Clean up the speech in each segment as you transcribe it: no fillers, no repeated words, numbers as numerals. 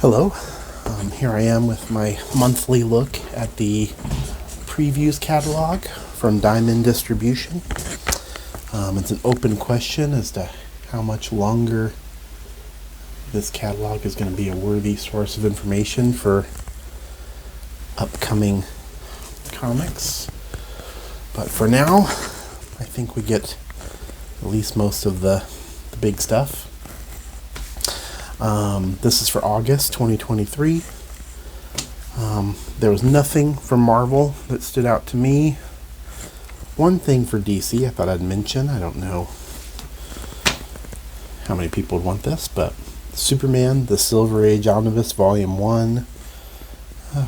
Hello, here I am with my monthly look at the previews catalog from Diamond Distribution. It's an open question as to how much longer this catalog is going to be a worthy source of information for upcoming comics. But for now, I think we get at least most of the big stuff. This is for August 2023. There was nothing from Marvel that stood out to me. One thing for DC I thought I'd mention. I don't know how many people would want this, but Superman, the Silver Age Omnibus Volume 1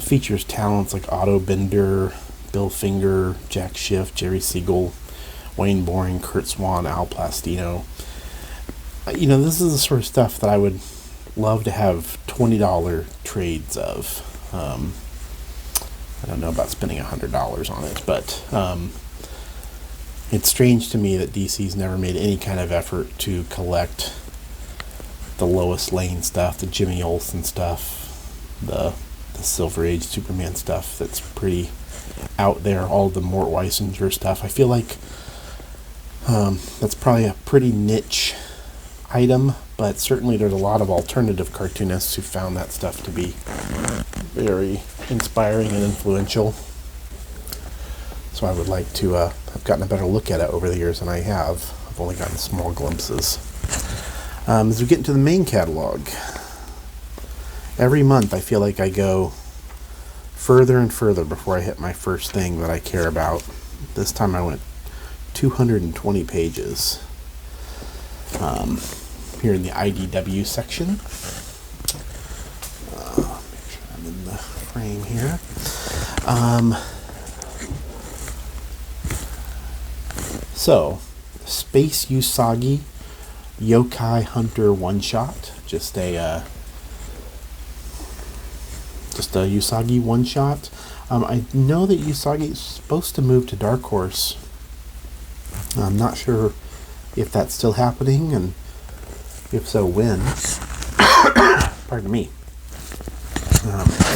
features talents like Otto Bender, Bill Finger, Jack Schiff, Jerry Siegel, Wayne Boring, Kurt Swan, Al Plastino. This is the sort of stuff that I would love to have $20 trades of. I don't know about spending $100 on it, but it's strange to me that DC's never made any kind of effort to collect the Lois Lane stuff, the Jimmy Olsen stuff, the Silver Age Superman stuff that's pretty out there, all the Mort Weisinger stuff. I feel like that's probably a pretty niche item, but certainly there's a lot of alternative cartoonists who found that stuff to be very inspiring and influential. So I would like to have gotten a better look at it over the years than I have. I've only gotten small glimpses. As we get into the main catalog, every month I feel like I go further and further before I hit my first thing that I care about. This time I went 220 pages. Here in the IDW section. Make sure I'm in the frame here. So, Space Usagi Yokai Hunter one-shot. Just a Usagi one-shot. I know that Usagi is supposed to move to Dark Horse. I'm not sure if that's still happening, and if so, when. Pardon me.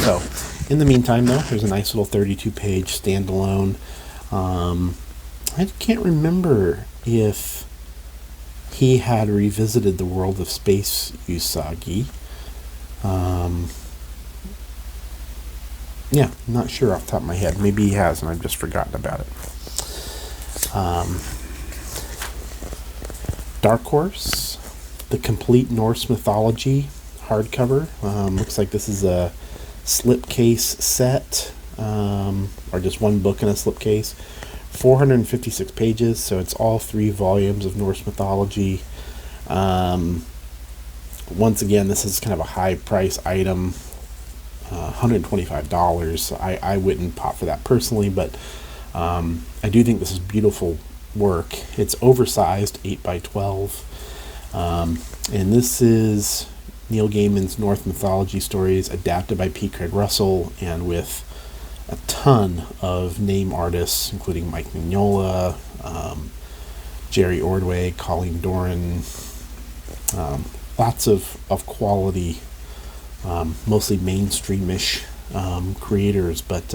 So, in the meantime, though, there's a nice little 32-page standalone. I can't remember if he had revisited the world of Space Usagi. Yeah, not sure off the top of my head. Maybe he has, and I've just forgotten about it. Dark Horse, the Complete Norse Mythology hardcover. Looks like this is a slipcase set, or just one book in a slipcase. 456 pages, so it's all 3 volumes of Norse mythology. Once again, this is kind of a high price item, $125. I wouldn't pop for that personally, but I do think this is beautiful work. It's oversized, 8x12, and this is Neil Gaiman's Norse mythology stories adapted by P. Craig Russell and with a ton of name artists, including Mike Mignola, Jerry Ordway, Colleen Doran, lots of quality, mostly mainstreamish creators, but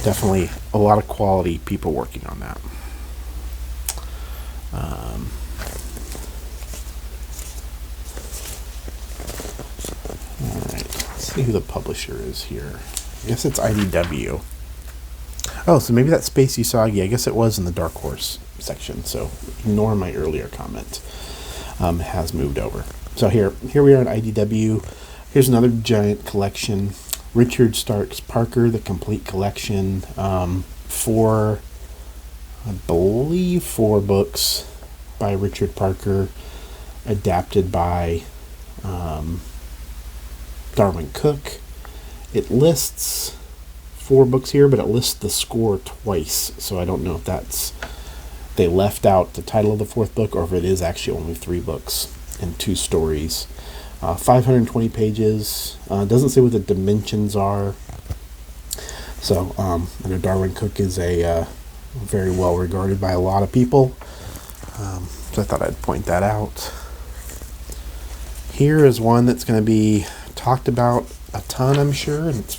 definitely a lot of quality people working on that. Alright, let's see who the publisher is here. I guess it's IDW. Oh, so maybe that's Space Usagi. I guess it was in the Dark Horse section, so ignore my earlier comment. Has moved over. So here we are at IDW. Here's another giant collection. Richard Starks Parker, the complete collection. 4 books by Richard Parker, adapted by Darwin Cook. It lists 4 books here, but it lists the score twice, so I don't know if that's they left out the title of the 4th book or if it is actually only 3 books and 2 stories. 520 pages. Doesn't say what the dimensions are. So I know Darwin Cook is a very well regarded by a lot of people. So I thought I'd point that out. Here is one that's going to be talked about a ton, I'm sure, and it's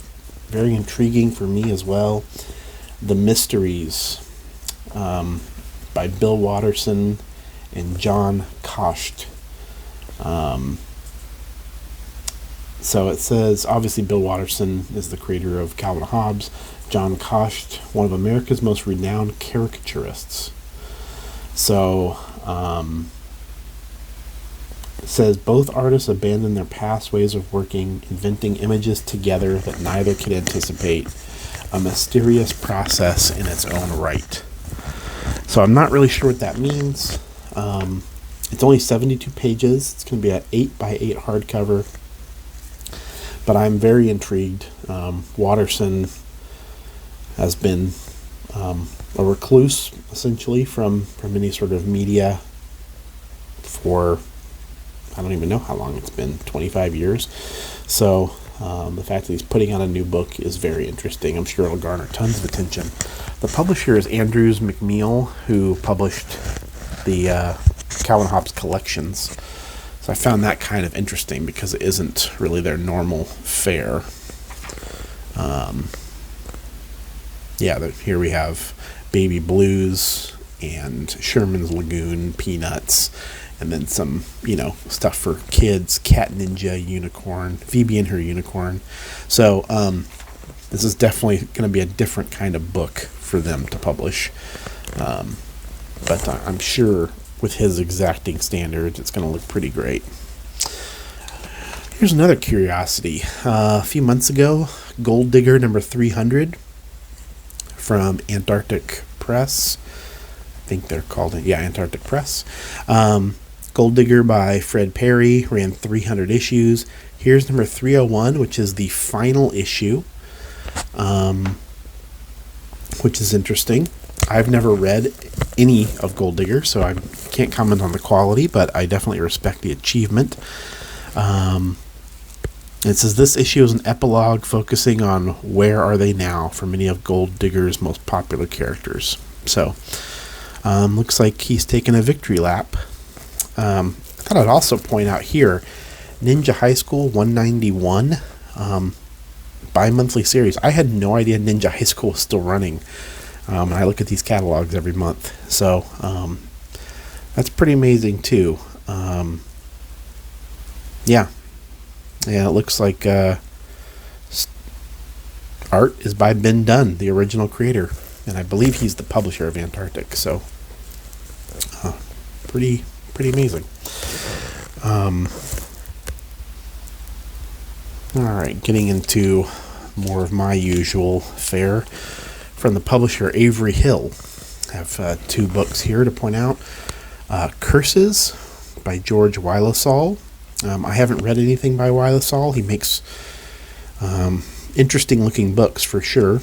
very intriguing for me as well. The Mysteries, by Bill Watterson and John Kosht. So it says, obviously Bill Watterson is the creator of Calvin and Hobbes. John Kosht, one of America's most renowned caricaturists. So, it says, both artists abandoned their past ways of working, inventing images together that neither could anticipate. A mysterious process in its own right. So I'm not really sure what that means. It's only 72 pages. It's going to be an 8x8 hardcover. But I'm very intrigued. Watterson has been a recluse, essentially, from any sort of media for, I don't even know how long it's been, 25 years. So the fact that he's putting out a new book is very interesting. I'm sure it'll garner tons of attention. The publisher is Andrews McMeel, who published the Calvin Hobbes collections. So I found that kind of interesting because it isn't really their normal fare. Here we have Baby Blues and Sherman's Lagoon, Peanuts, and then some, stuff for kids, Cat Ninja, Unicorn, Phoebe and Her Unicorn. So this is definitely going to be a different kind of book for them to publish. But I'm sure with his exacting standards, it's going to look pretty great. Here's another curiosity. A few months ago, Gold Digger number 300 from Antarctic Press. I think they're called it. Yeah, Antarctic Press. Gold Digger by Fred Perry ran 300 issues. Here's number 301, which is the final issue, which is interesting. I've never read any of Gold Digger, so I can't comment on the quality, but I definitely respect the achievement. It says this issue is an epilogue focusing on where are they now for many of Gold Digger's most popular characters. So, looks like he's taken a victory lap. I thought I'd also point out here, Ninja High School 191, bi-monthly series. I had no idea Ninja High School was still running. And I look at these catalogs every month. So, that's pretty amazing too. Yeah, it looks like art is by Ben Dunn, the original creator. And I believe he's the publisher of Antarctic. So, pretty amazing. Alright, getting into more of my usual fare. From the publisher Avery Hill. I have two books here to point out. Curses by George Wylesall. I haven't read anything by Wylesall. He makes interesting looking books for sure.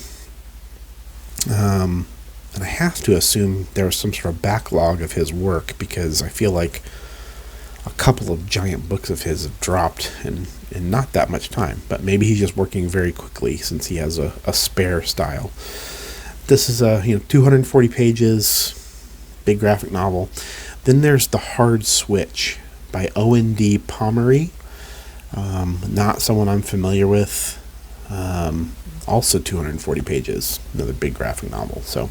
And I have to assume there was some sort of backlog of his work because I feel like a couple of giant books of his have dropped in not that much time. But maybe he's just working very quickly since he has a spare style. This is 240 pages, big graphic novel. Then there's The Hard Switch by Owen D. Pomeroy. Not someone I'm familiar with. Also 240 pages, another big graphic novel. So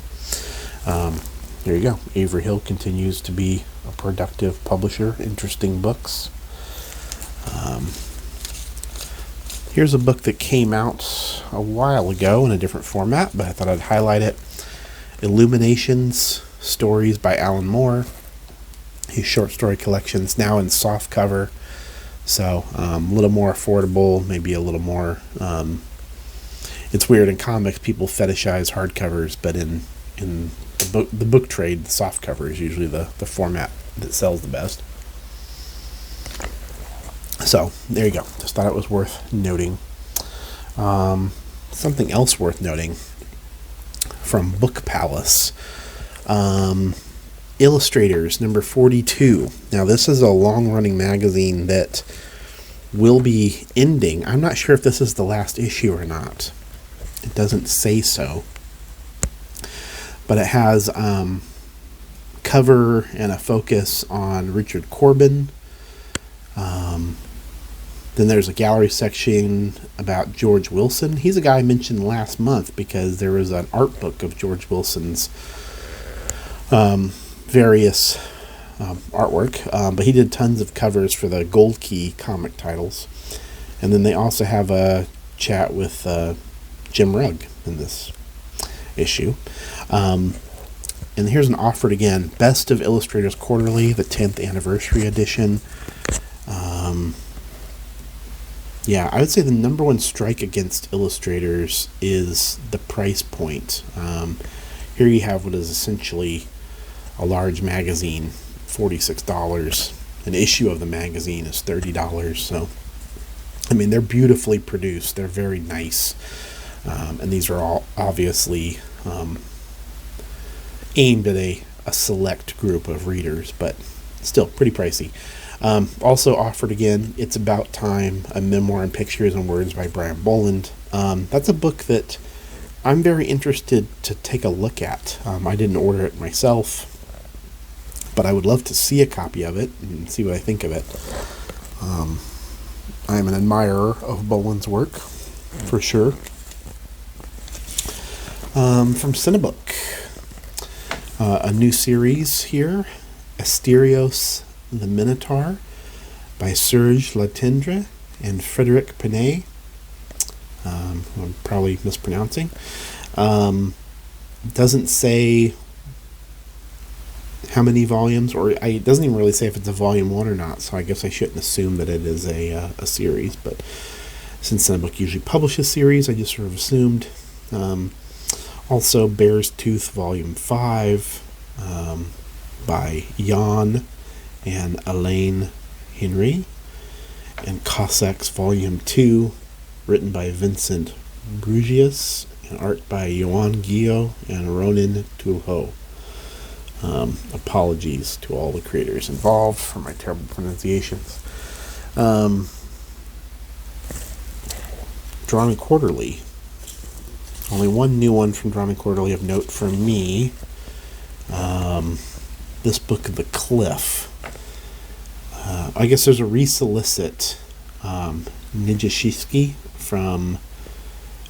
there you go. Avery Hill continues to be a productive publisher, interesting books. Here's a book that came out a while ago in a different format, but I thought I'd highlight it. Illuminations, Stories by Alan Moore. His short story collection's now in soft cover, so a little more affordable, maybe a little more... it's weird, in comics people fetishize hardcovers, but in the book trade, the soft cover is usually the format that sells the best. So, there you go. Just thought it was worth noting. Something else worth noting from Book Palace. Illustrators, number 42. Now, this is a long-running magazine that will be ending. I'm not sure if this is the last issue or not. It doesn't say so. But it has cover and a focus on Richard Corbin. Then there's a gallery section about George Wilson. He's a guy I mentioned last month because there was an art book of George Wilson's various artwork, but he did tons of covers for the Gold Key comic titles. And then they also have a chat with Jim Rugg in this issue. And here's an offered again, Best of Illustrators Quarterly, the 10th anniversary edition. Yeah, I would say the number one strike against illustrators is the price point. Here you have what is essentially a large magazine, $46. An issue of the magazine is $30. So, I mean, they're beautifully produced. They're very nice. And these are all obviously aimed at a select group of readers, but still pretty pricey. Also offered again, It's About Time, a memoir in pictures and words by Brian Boland. That's a book that I'm very interested to take a look at. I didn't order it myself, but I would love to see a copy of it and see what I think of it. I am an admirer of Boland's work, for sure. From Cinebook, a new series here, Asterios the Minotaur by Serge Latendre and Frédéric Penet. I'm probably mispronouncing. Doesn't say how many volumes, or it doesn't even really say if it's a volume 1 or not, so I guess I shouldn't assume that it is a series, but since Cinebook usually publishes series, I just sort of assumed. Also, Bear's Tooth Volume 5 by Jan and Elaine Henry, and Cossacks Volume 2, written by Vincent Brugius, and art by Yoan Guillot and Ronan Tulho. Apologies to all the creators involved for my terrible pronunciations. Drawing Quarterly. Only one new one from Drawing Quarterly of note for me. This book, The Cliff. I guess there's a resolicit Nijishiki from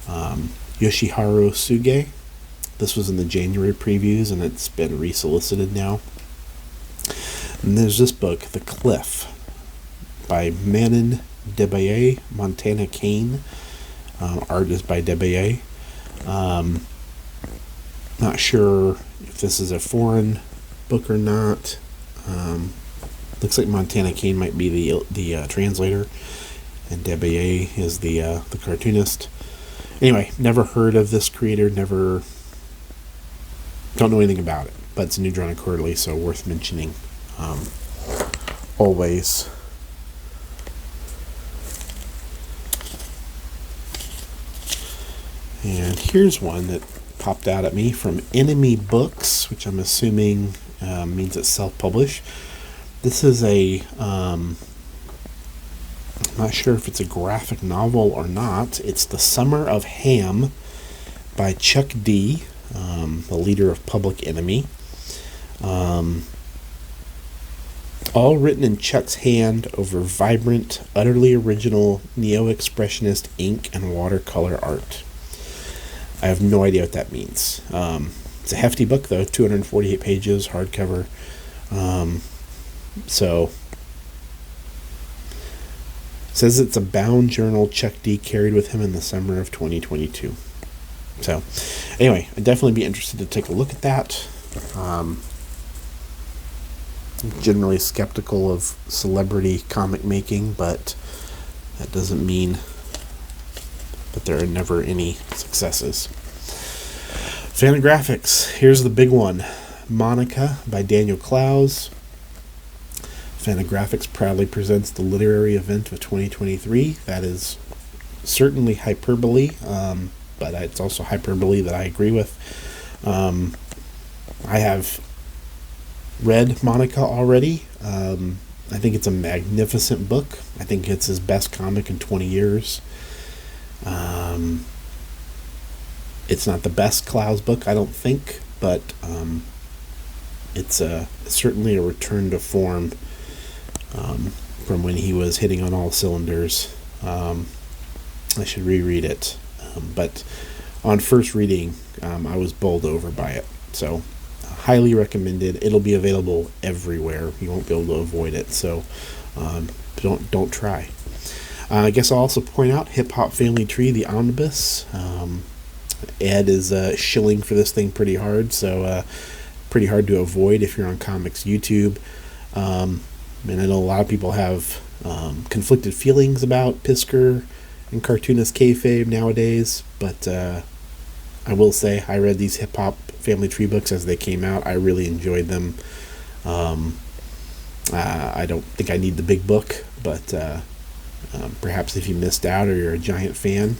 Yoshiharu Suge. This was in the January previews, and it's been resolicited now. And there's this book, The Cliff, by Manon Debaye, Montana Kane. Art is by Debaye. Not sure if this is a foreign book or not. Looks like Montana Kane might be the translator, and Debaye is the cartoonist. Anyway, never heard of this creator. Don't know anything about it, but it's a new Drawing Quarterly, so worth mentioning. Always. And here's one that popped out at me from Enemy Books, which I'm assuming means it's self-published. This is I'm not sure if it's a graphic novel or not. It's The Summer of Ham by Chuck D., the leader of Public Enemy. All written in Chuck's hand over vibrant, utterly original neo-expressionist ink and watercolor art. I have no idea what that means. It's a hefty book, though, 248 pages, hardcover. So, says it's a bound journal Chuck D carried with him in the summer of 2022. So, anyway, I'd definitely be interested to take a look at that. I'm generally skeptical of celebrity comic making, but that doesn't mean that there are never any successes. Fantagraphics. Here's the big one. Monica by Daniel Clowes. Fantagraphics proudly presents the literary event of 2023. That is certainly hyperbole, but it's also hyperbole that I agree with. I have read Monica already. I think it's a magnificent book. I think it's his best comic in 20 years. It's not the best Clowes book, I don't think, but it's certainly a return to form from when he was hitting on all cylinders I should reread it. But on first reading, I was bowled over by it. So, highly recommended. It'll be available everywhere. You won't be able to avoid it. So, don't try. I guess I'll also point out Hip Hop Family Tree, the omnibus. Ed is shilling for this thing pretty hard, so pretty hard to avoid if you're on Comics YouTube. And I know a lot of people have conflicted feelings about Pisker and cartoonist kayfabe nowadays, but I will say I read these Hip Hop Family Tree books as they came out. I really enjoyed them. I don't think I need the big book, but perhaps if you missed out or you're a giant fan,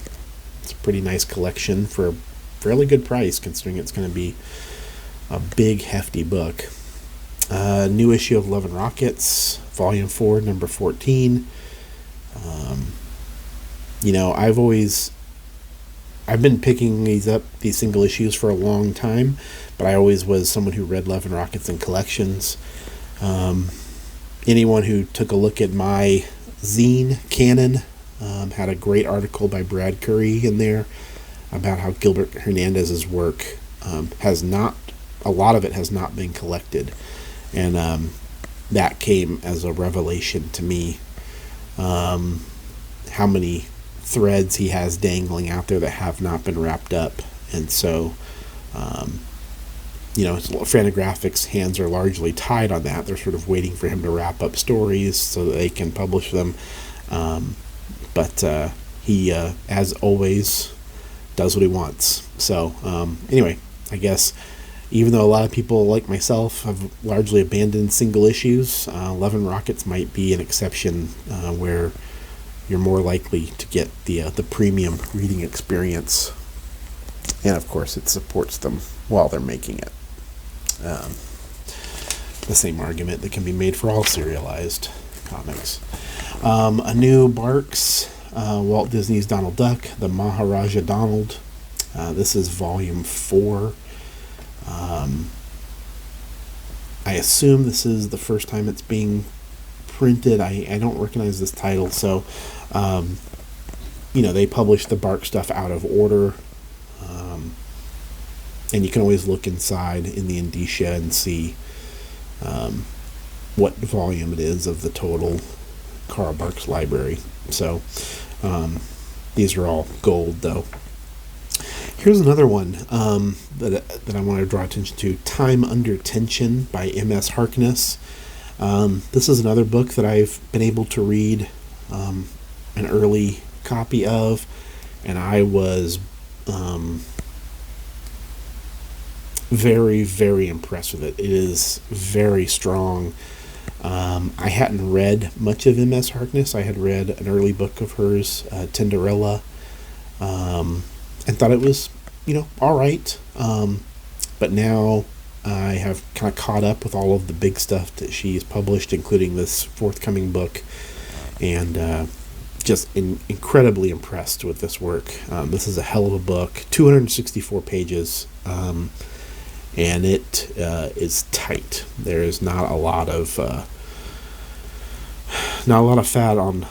it's a pretty nice collection for a fairly good price, considering it's going to be a big, hefty book. New issue of Love and Rockets, Volume 4, number 14. I've been picking these single issues for a long time, but I always was someone who read Love and Rockets in collections. Anyone who took a look at my zine canon had a great article by Brad Curry in there about how Gilbert Hernandez's work a lot of it has not been collected, and that came as a revelation to me. How many threads he has dangling out there that have not been wrapped up, and so Fantagraphics' hands are largely tied on that. They're sort of waiting for him to wrap up stories so that they can publish them. But he, as always, does what he wants. So anyway, I guess even though a lot of people like myself have largely abandoned single issues, Love and Rockets might be an exception where you're more likely to get the premium reading experience. And of course, it supports them while they're making it. The same argument that can be made for all serialized comics. A new Barks, Walt Disney's Donald Duck, the Maharaja Donald. This is volume 4. I assume this is the first time it's being printed. I don't recognize this title, so they publish the Bark stuff out of order. And you can always look inside in the indicia and see what volume it is of the total Carl Barks library. So these are all gold, though. Here's another one that I want to draw attention to, Time Under Tension by M.S. Harkness. This is another book that I've been able to read an early copy of, and I was very, very impressed with it. It is very strong. I hadn't read much of M.S. Harkness. I had read an early book of hers, Tinderella, and thought it was, all right. But now I have kind of caught up with all of the big stuff that she's published, including this forthcoming book, and just incredibly impressed with this work. This is a hell of a book, 264 pages, and it is tight. There is not a lot of fat on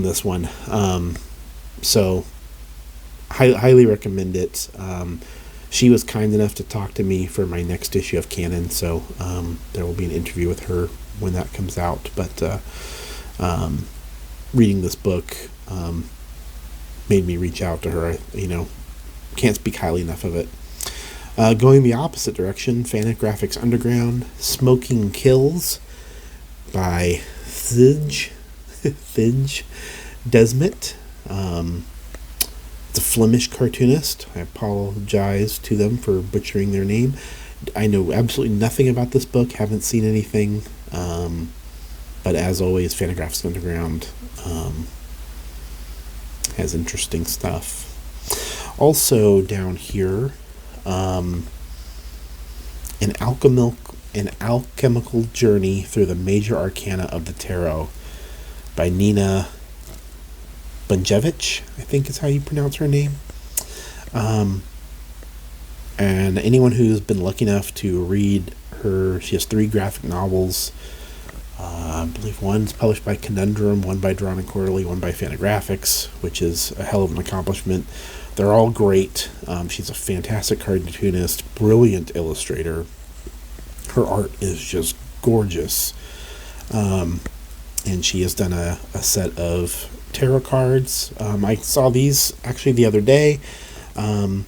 this one, so highly recommend it. She was kind enough to talk to me for my next issue of Canon, so there will be an interview with her when that comes out. But reading this book made me reach out to her. Can't speak highly enough of it. Going the opposite direction, Fantagraphics Underground, Smoking Kills by Thij Desmet. It's a Flemish cartoonist. I apologize to them for butchering their name. I know absolutely nothing about this book, haven't seen anything, but as always, Fantagraphics Underground has interesting stuff. Also down here, an alchemical journey through the major arcana of the tarot by Nina Bunjevich, I think is how you pronounce her name. And anyone who's been lucky enough to read her, she has 3 graphic novels. I believe one's published by Conundrum, one by Drawn and Quarterly, one by Fantagraphics, which is a hell of an accomplishment. They're all great. She's a fantastic cartoonist, brilliant illustrator. Her art is just gorgeous. And she has done a set of tarot cards. I saw these actually the other day, and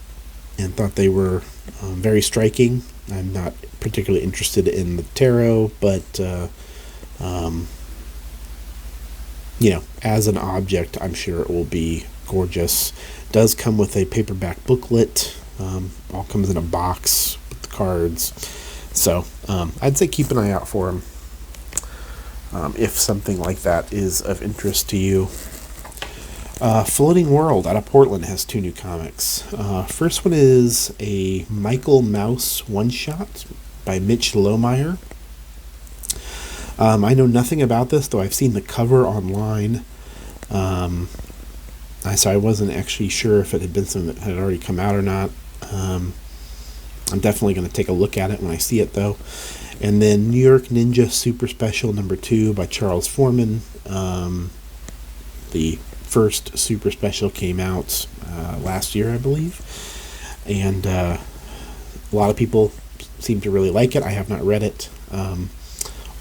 thought they were very striking. I'm not particularly interested in the tarot, but as an object, I'm sure it will be gorgeous. Does come with a paperback booklet. All comes in a box with the cards. So I'd say keep an eye out for them if something like that is of interest to you. Floating World out of Portland has 2 new comics. First one is a Michael Mouse one-shot by Mitch Lohmeyer. I know nothing about this, though I've seen the cover online. So I wasn't actually sure if it had been something that had already come out or not. I'm definitely going to take a look at it when I see it, though. And then New York Ninja Super Special number 2 by Charles Foreman. The first Super Special came out last year, I believe. And a lot of people seem to really like it. I have not read it.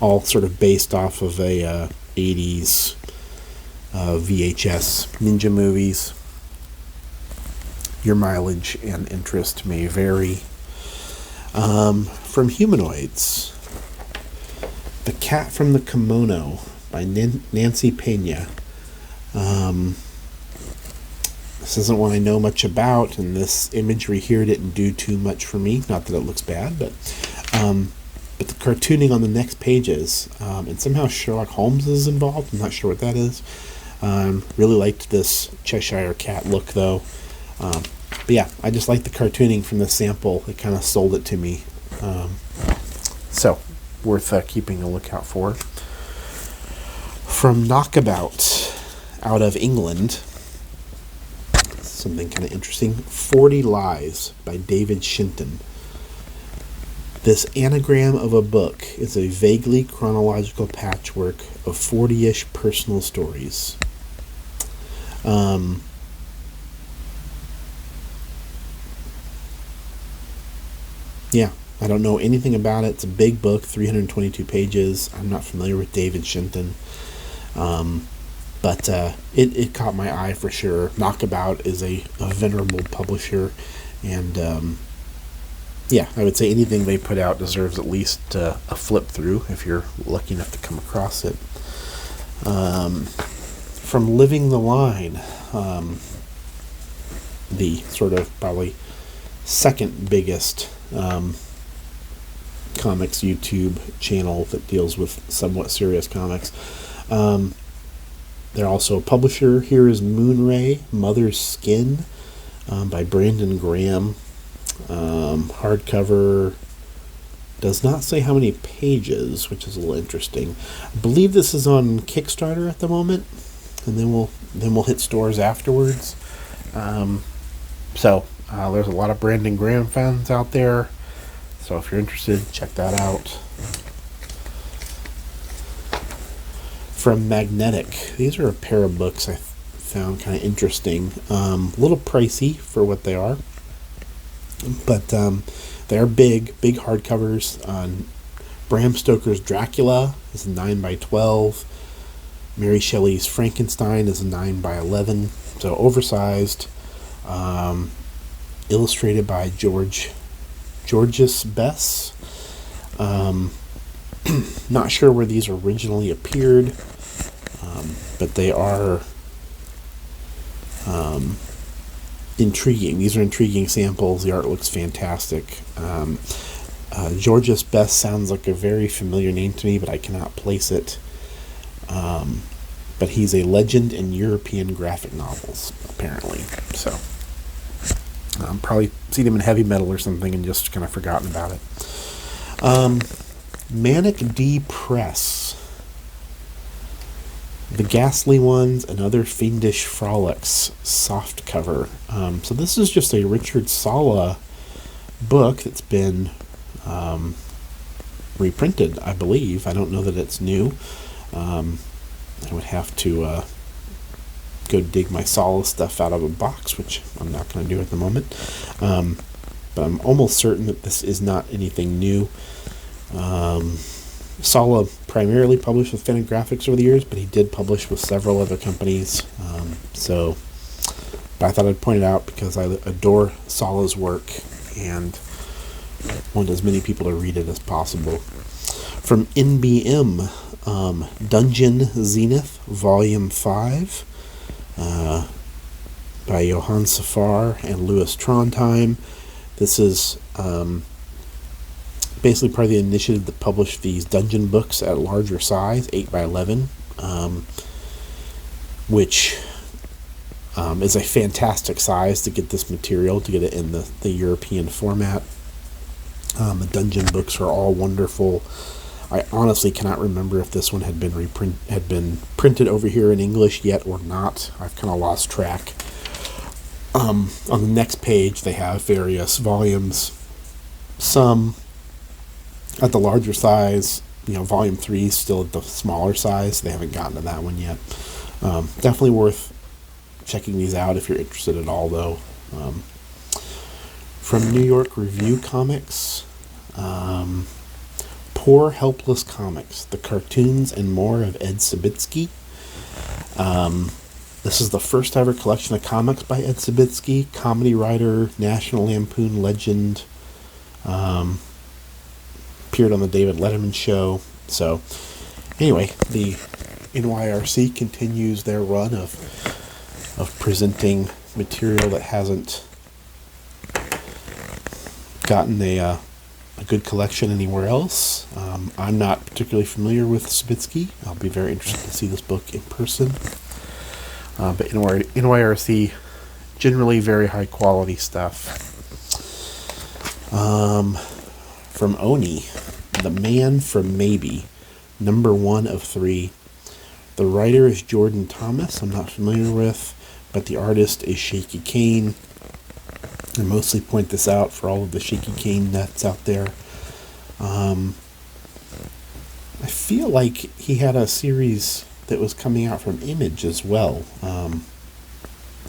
All sort of based off of a 80s VHS ninja movies. Your mileage and interest may vary. From Humanoids, The Cat from the Kimono by Nancy Pena. This isn't one I know much about, and this imagery here didn't do too much for me. Not that it looks bad, but the cartooning on the next pages, and somehow Sherlock Holmes is involved. I'm not sure what that is. Really liked this Cheshire Cat look, though. But yeah, I just like the cartooning from the sample. It kind of sold it to me. So, worth keeping a lookout for. From Knockabout, out of England, something kind of interesting. 40 Lies by David Shinton. This anagram of a book is a vaguely chronological patchwork of 40-ish personal stories. Yeah, I don't know anything about it. It's a big book, 322 pages. I'm not familiar with David Shinton. But it caught my eye for sure. Knockabout is a venerable publisher, and yeah, I would say anything they put out deserves at least a flip through if you're lucky enough to come across it. From Living the Line, the sort of probably second biggest comics YouTube channel that deals with somewhat serious comics. They're also a publisher. Here is Moonray, Mother's Skin, by Brandon Graham. Hardcover. Does not say how many pages, which is a little interesting. I believe this is on Kickstarter at the moment, and then we'll hit stores afterwards. So there's a lot of Brandon Graham fans out there. So if you're interested, check that out. From Magnetic, these are a pair of books I found kind of interesting. A little pricey for what they are, but they're big hardcovers. Bram Stoker's Dracula is a 9x12. Mary Shelley's Frankenstein is a 9x11, so oversized. Illustrated by Georges Bess. Not sure where these originally appeared, but they are intriguing. These are intriguing samples. The art looks fantastic. Georges Bess sounds like a very familiar name to me, but I cannot place it. But he's a legend in European graphic novels, apparently. So, probably seen him in heavy metal or something and just kind of forgotten about it. Manic D Press. The Ghastly Ones and Other Fiendish Frolics soft cover. So this is just a Richard Sala book that's been reprinted, I believe. I don't know that it's new. I would have to go dig my Sala stuff out of a box, which I'm not going to do at the moment. But I'm almost certain that this is not anything new. Sala primarily published with Fantagraphics over the years, but he did publish with several other companies. But I thought I'd point it out because I adore Sala's work and want as many people to read it as possible. From NBM, Dungeon Zenith, Volume 5, by Johann Safar and Louis Trondheim. This is basically part of the initiative to publish these dungeon books at a larger size, 8 by 11, which is a fantastic size to get this material, to get it in the European format. The dungeon books are all wonderful. I honestly cannot remember if this one had been printed over here in English yet or not. I've kind of lost track. On the next page, they have various volumes. Some at the larger size. Volume 3 is still at the smaller size. They haven't gotten to that one yet. Definitely worth checking these out if you're interested at all, though. From New York Review Comics, Poor Helpless Comics, The Cartoons and More of Ed Sabitsky. This is the first ever collection of comics by Ed Sabitsky, comedy writer, National Lampoon legend, appeared on the David Letterman show. So, anyway, the NYRC continues their run of presenting material that hasn't gotten a good collection anywhere else. I'm not particularly familiar with Sabitsky. I'll be very interested to see this book in person. But NYRC, generally very high quality stuff. From Oni, The Man from Maybe, number 1 of 3. The writer is Jordan Thomas, I'm not familiar with, but the artist is Shaky Kane. I mostly point this out for all of the Shaky Kane nuts out there. I feel like he had a series that was coming out from Image as well,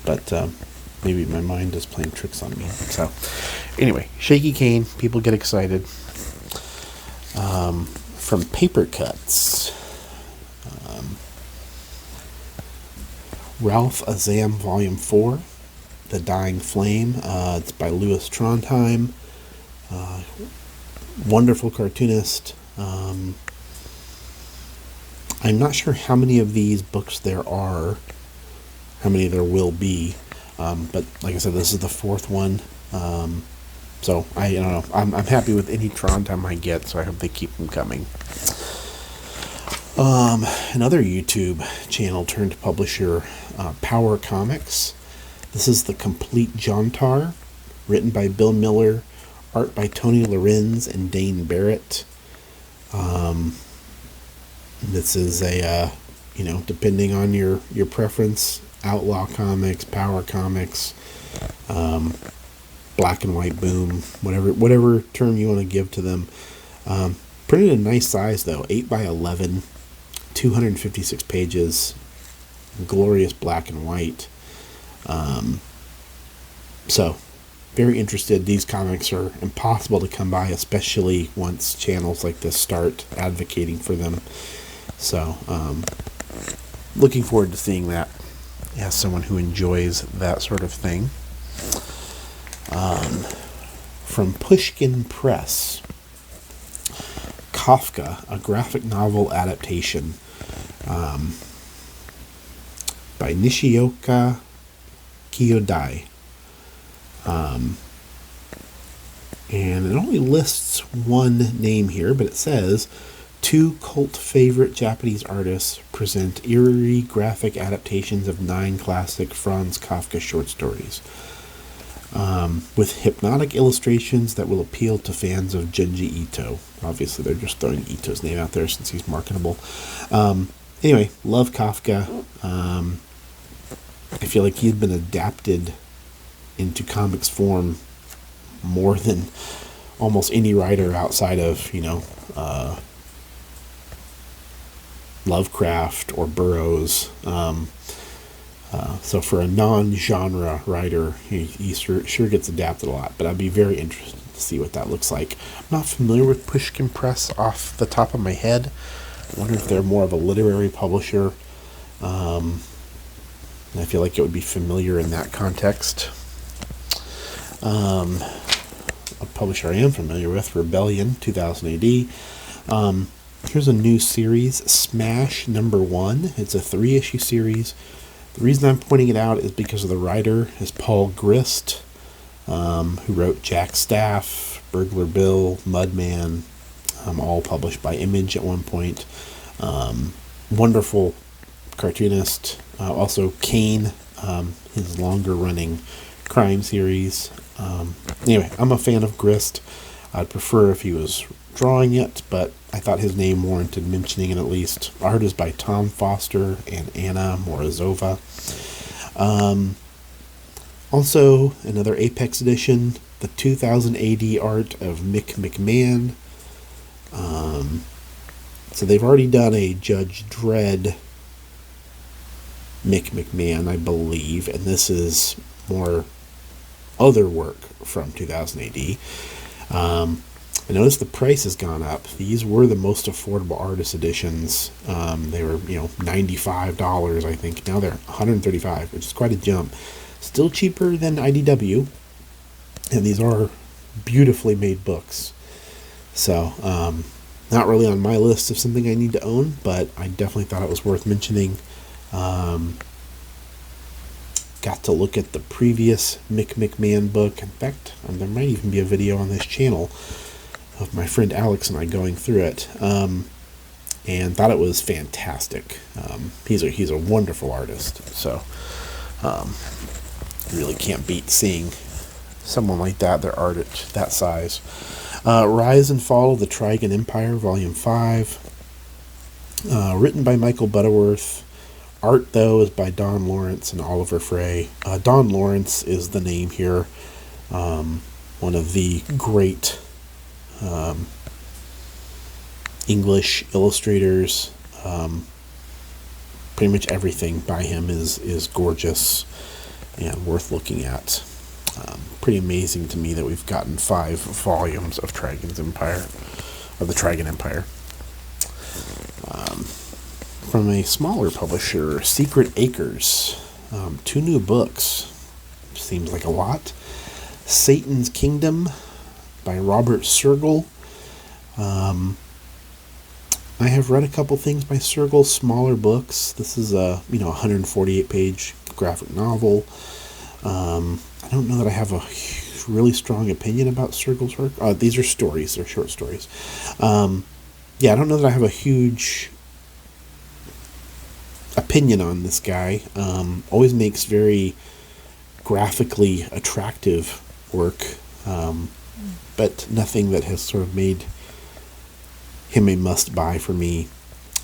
but maybe my mind is playing tricks on me. So, anyway, Shaky Kane, people get excited. From Paper Cuts, Ralph Azam, Volume 4, The Dying Flame. It's by Louis Trondheim. Wonderful cartoonist. I'm not sure how many of these books there are, how many there will be, but like I said, this is the 4th one. So I don't know. I'm happy with any Trondheim I get, so I hope they keep them coming. Another YouTube channel turned publisher, Power Comics. This is The Complete Jontar, written by Bill Miller, art by Tony Lorenz and Dane Barrett. This is a, depending on your preference, Outlaw Comics, Power Comics, Black and White Boom, whatever term you want to give to them. Printed in a nice size, though, 8 by 11, 256 pages, glorious black and white. So, very interested. These comics are impossible to come by, especially once channels like this start advocating for them. So, looking forward to seeing that as someone who enjoys that sort of thing. From Pushkin Press, Kafka, a graphic novel adaptation, by Nishioka Kyodai. And it only lists one name here, but it says, 2 cult favorite Japanese artists present eerie graphic adaptations of 9 classic Franz Kafka short stories, with hypnotic illustrations that will appeal to fans of Junji Ito. Obviously, they're just throwing Ito's name out there since he's marketable. Anyway, love Kafka. I feel like he's been adapted into comics form more than almost any writer outside of, Lovecraft or Burroughs. So for a non-genre writer, he sure gets adapted a lot. But I'd be very interested to see what that looks like. I'm not familiar with Pushkin Press off the top of my head. I wonder if they're more of a literary publisher. And I feel like it would be familiar in that context. A publisher I am familiar with, Rebellion, 2000 AD. Here's a new series, Smash #1. It's a 3-issue series. The reason I'm pointing it out is because of the writer is Paul Grist, who wrote Jack Staff, Burglar Bill, Mudman, all published by Image at one point. Wonderful cartoonist. Also Kane, his longer-running crime series. Anyway, I'm a fan of Grist. I'd prefer if he was drawing it, but I thought his name warranted mentioning it at least. Art is by Tom Foster and Anna Morozova. Also, another Apex edition, the 2000 AD art of Mick McMahon. So they've already done a Judge Dredd Mick McMahon, I believe, and this is more other work from 2000 AD. I noticed the price has gone up. These were the most affordable artist editions. They were, $95, I think. Now they're $135, which is quite a jump. Still cheaper than IDW, and these are beautifully made books. So, not really on my list of something I need to own, but I definitely thought it was worth mentioning. Got to look at the previous Mick McMahon book. In fact, there might even be a video on this channel of my friend Alex and I going through it, and thought it was fantastic. He's a wonderful artist, so really can't beat seeing someone like that, their art at that size. Rise and Fall of the Trigon Empire, Volume 5, written by Michael Butterworth. Art, though, is by Don Lawrence and Oliver Frey. Don Lawrence is the name here. One of the great English illustrators. Pretty much everything by him is gorgeous and worth looking at. Pretty amazing to me that we've gotten 5 volumes of the Trigon Empire. From a smaller publisher, Secret Acres. 2 new books. Seems like a lot. Satan's Kingdom by Robert Sergel. I have read a couple things by Sergel, smaller books. This is a 148-page graphic novel. I don't know that I have a really strong opinion about Sergel's work. These are stories. They're short stories. I don't know that I have a huge opinion on this guy. Always makes very graphically attractive work, but nothing that has sort of made him a must-buy for me.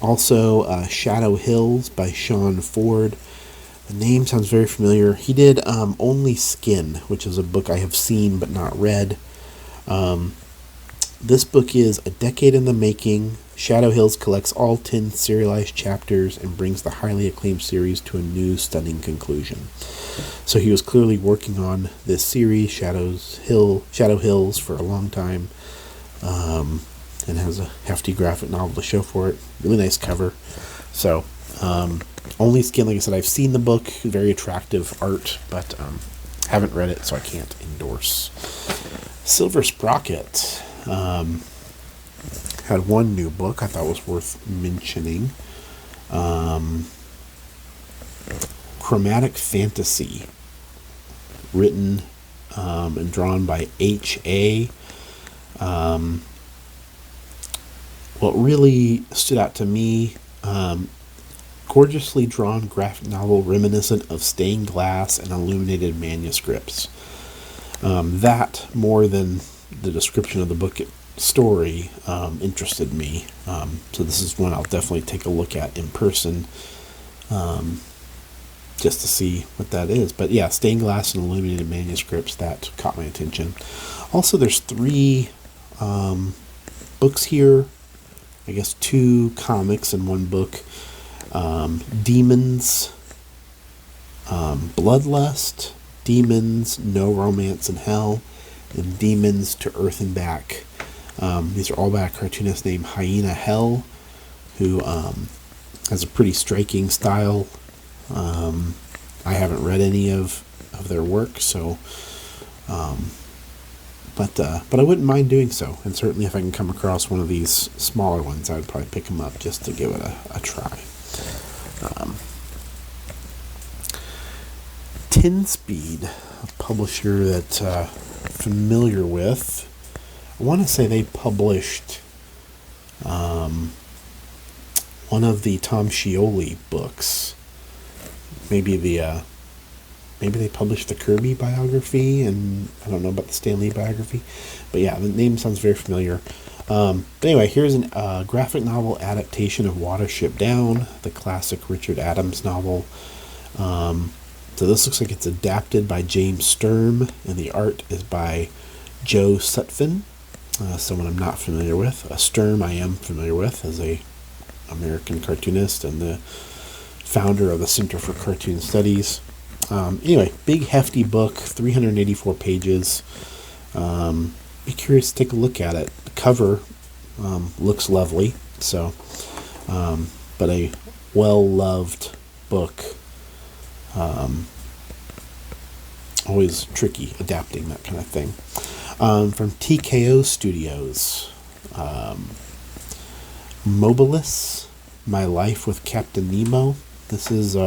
Also, Shadow Hills by Sean Ford. The name sounds very familiar. He did Only Skin, which is a book I have seen but not read. This book is a decade in the making. Shadow Hills collects all 10 serialized chapters and brings the highly acclaimed series to a new, stunning conclusion. So he was clearly working on this series, Shadow Hills, for a long time, and has a hefty graphic novel to show for it. Really nice cover. So, Only Skin, like I said, I've seen the book, very attractive art, but haven't read it, so I can't endorse. Silver Sprocket had one new book I thought was worth mentioning. Chromatic Fantasy, written and drawn by H.A. What really stood out to me, gorgeously drawn graphic novel reminiscent of stained glass and illuminated manuscripts. That, more than the description of the book story, interested me. So this is one I'll definitely take a look at in person, just to see what that is. But yeah, stained glass and illuminated manuscripts, that caught my attention. Also, there's 3 books here I guess, 2 comics in one book. Demons, Bloodlust, Demons, No Romance in Hell, and Demons to Earth and Back. These are all by a cartoonist named Hyena Hell, who has a pretty striking style. I haven't read any of their work, so but I wouldn't mind doing so, and certainly if I can come across one of these smaller ones, I would probably pick them up just to give it a try. Tin Speed, a publisher that familiar with. I want to say they published one of the Tom Scioli books. Maybe they published the Kirby biography, and I don't know about the Stan Lee biography. But yeah, the name sounds very familiar. But anyway, here's a graphic novel adaptation of Watership Down, the classic Richard Adams novel. So this looks like it's adapted by James Sturm, and the art is by Joe Sutphin, someone I'm not familiar with. Sturm I am familiar with as a American cartoonist and the founder of the Center for Cartoon Studies. Anyway, big hefty book, 384 pages. Be curious to take a look at it. The cover looks lovely, so but a well-loved book. Always tricky adapting that kind of thing. From TKO Studios, Mobilis, My Life with Captain Nemo. This is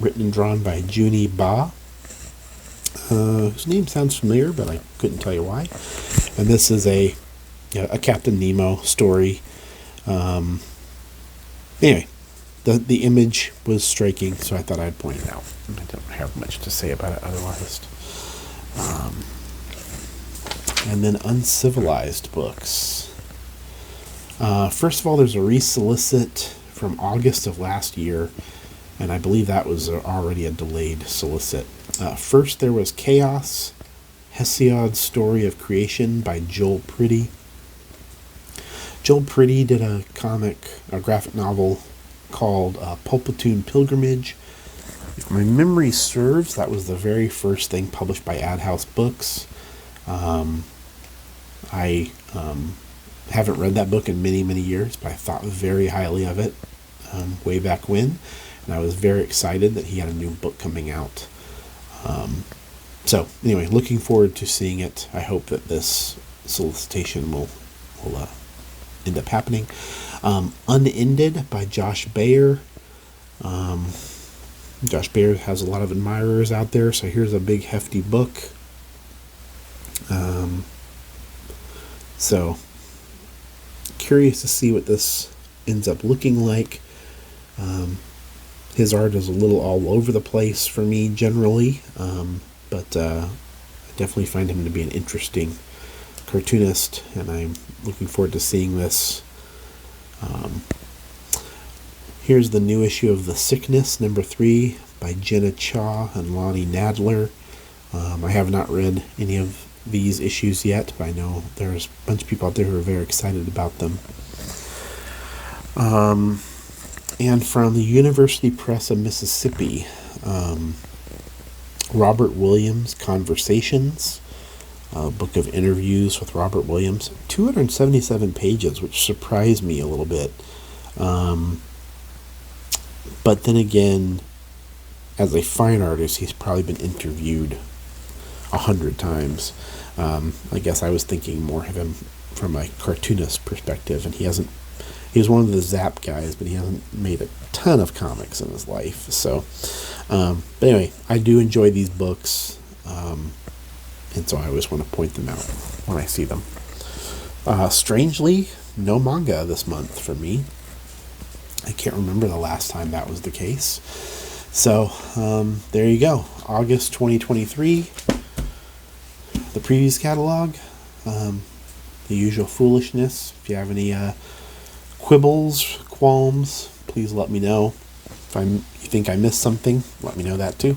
written and drawn by Juni Ba, whose name sounds familiar, but I couldn't tell you why. And this is a Captain Nemo story. Anyway, the image was striking, so I thought I'd point it out. I don't have much to say about it otherwise. And then Uncivilized Books. First of all, there's a resolicit from August of last year, and I believe that was already a delayed solicit. First, there was Chaos, Hesiod's Story of Creation by Joel Pretty. Joel Pretty did a graphic novel called Pulpitoon Pilgrimage. If my memory serves, that was the very first thing published by AdHouse Books. I haven't read that book in many, many years, but I thought very highly of it way back when, and I was very excited that he had a new book coming out. So anyway, looking forward to seeing it. I hope that this solicitation will end up happening. Unended by Josh Baer. Josh Baer has a lot of admirers out there, so here's a big hefty book. So curious to see what this ends up looking like. His art is a little all over the place for me generally, but I definitely find him to be an interesting cartoonist, and I'm looking forward to seeing this. Here's the new issue of The Sickness, number 3, by Jenna Cha and Lonnie Nadler. I have not read any of these issues yet, but I know there's a bunch of people out there who are very excited about them. And from the University Press of Mississippi, Robert Williams, Conversations, a book of interviews with Robert Williams, 277 pages, which surprised me a little bit. But then again, as a fine artist, he's probably been interviewed 100 times. I guess I was thinking more of him from a cartoonist perspective, and he was one of the Zap guys, but he hasn't made a ton of comics in his life. So, but anyway, I do enjoy these books, and so I always want to point them out when I see them. Strangely, no manga this month for me. I can't remember the last time that was the case. So, there you go. August 2023. The previous catalog. The usual foolishness. If you have any quibbles, qualms, please let me know. If you think I missed something, let me know that too.